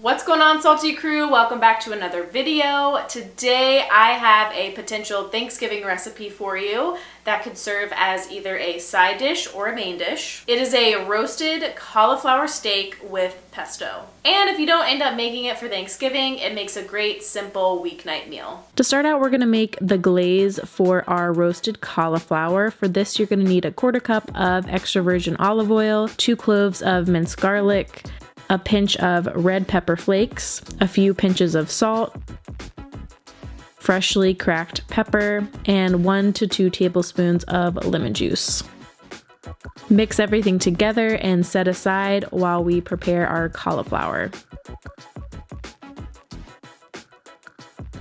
What's going on, Salty Crew? Welcome back to another video. Today I have a potential Thanksgiving recipe for you that could serve as either a side dish or a main dish. It is a roasted cauliflower steak with pesto. And if you don't end up making it for Thanksgiving, it makes a great simple weeknight meal. To start out, we're gonna make the glaze for our roasted cauliflower. For this, you're gonna need a 1/4 cup of extra virgin olive oil, 2 cloves of minced garlic, a pinch of red pepper flakes, a few pinches of salt, freshly cracked pepper, and 1 to 2 tablespoons of lemon juice. Mix everything together and set aside while we prepare our cauliflower.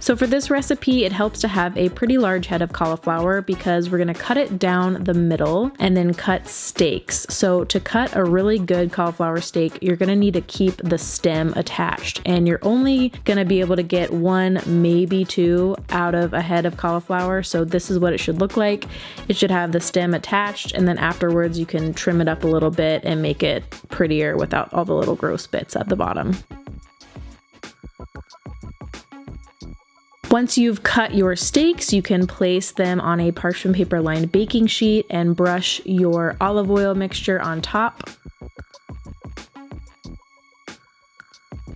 So for this recipe, it helps to have a pretty large head of cauliflower because we're gonna cut it down the middle and then cut steaks. So to cut a really good cauliflower steak, you're gonna need to keep the stem attached, and you're only gonna be able to get 1, maybe 2 out of a head of cauliflower. So this is what it should look like. It should have the stem attached, and then afterwards you can trim it up a little bit and make it prettier without all the little gross bits at the bottom. Once you've cut your steaks, you can place them on a parchment paper lined baking sheet and brush your olive oil mixture on top.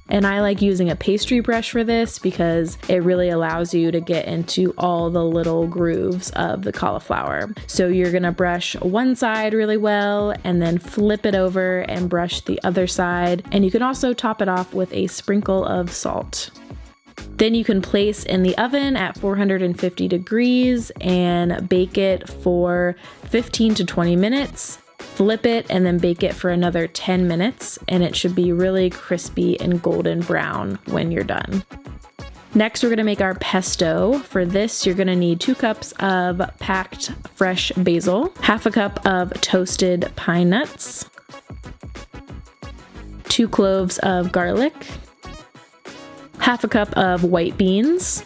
And I like using a pastry brush for this because it really allows you to get into all the little grooves of the cauliflower. So you're gonna brush one side really well and then flip it over and brush the other side. And you can also top it off with a sprinkle of salt. Then you can place in the oven at 450 degrees and bake it for 15 to 20 minutes. Flip it and then bake it for another 10 minutes, and it should be really crispy and golden brown when you're done. Next, we're gonna make our pesto. For this, you're gonna need 2 cups of packed fresh basil, 1/2 cup of toasted pine nuts, 2 cloves of garlic, 1/2 cup of white beans,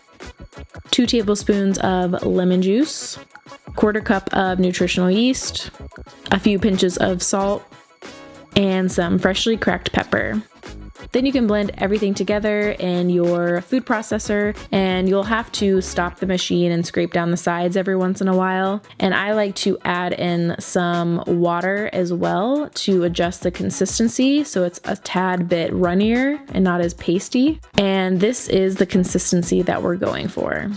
2 tablespoons of lemon juice, 1/4 cup of nutritional yeast, a few pinches of salt, and some freshly cracked pepper. Then you can blend everything together in your food processor, and you'll have to stop the machine and scrape down the sides every once in a while. And I like to add in some water as well to adjust the consistency so it's a tad bit runnier and not as pasty. And this is the consistency that we're going for.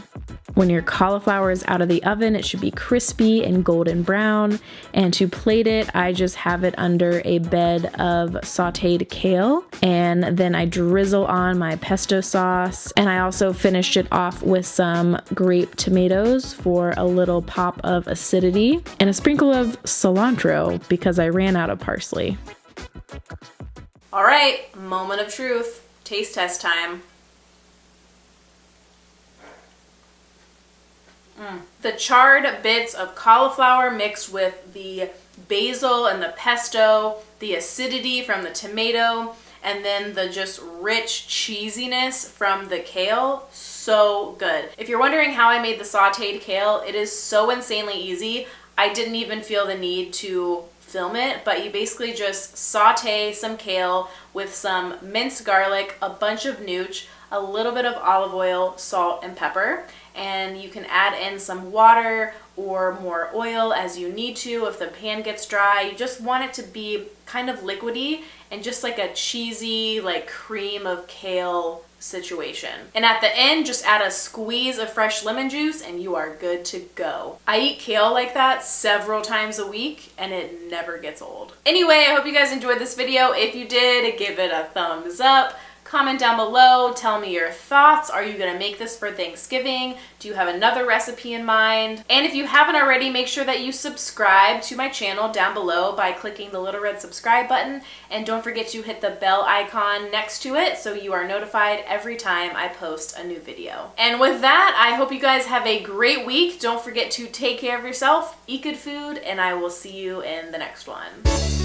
When your cauliflower is out of the oven, it should be crispy and golden brown. And to plate it, I just have it under a bed of sauteed kale. And then I drizzle on my pesto sauce. And I also finished it off with some grape tomatoes for a little pop of acidity and a sprinkle of cilantro because I ran out of parsley. All right, moment of truth. Taste test time. The charred bits of cauliflower mixed with the basil and the pesto, the acidity from the tomato, and then the just rich cheesiness from the kale, so good. If you're wondering how I made the sauteed kale, it is so insanely easy. I didn't even feel the need to film it, but you basically just saute some kale with some minced garlic, a bunch of nooch, a little bit of olive oil, salt, and pepper. And you can add in some water or more oil as you need to. If the pan gets dry, you just want it to be kind of liquidy and just like a cheesy, like cream of kale situation. And at the end, just add a squeeze of fresh lemon juice and you are good to go. I eat kale like that several times a week and it never gets old. Anyway, I hope you guys enjoyed this video. If you did, give it a thumbs up. Comment down below, tell me your thoughts. Are you gonna make this for Thanksgiving? Do you have another recipe in mind? And if you haven't already, make sure that you subscribe to my channel down below by clicking the little red subscribe button. And don't forget to hit the bell icon next to it so you are notified every time I post a new video. And with that, I hope you guys have a great week. Don't forget to take care of yourself, eat good food, and I will see you in the next one.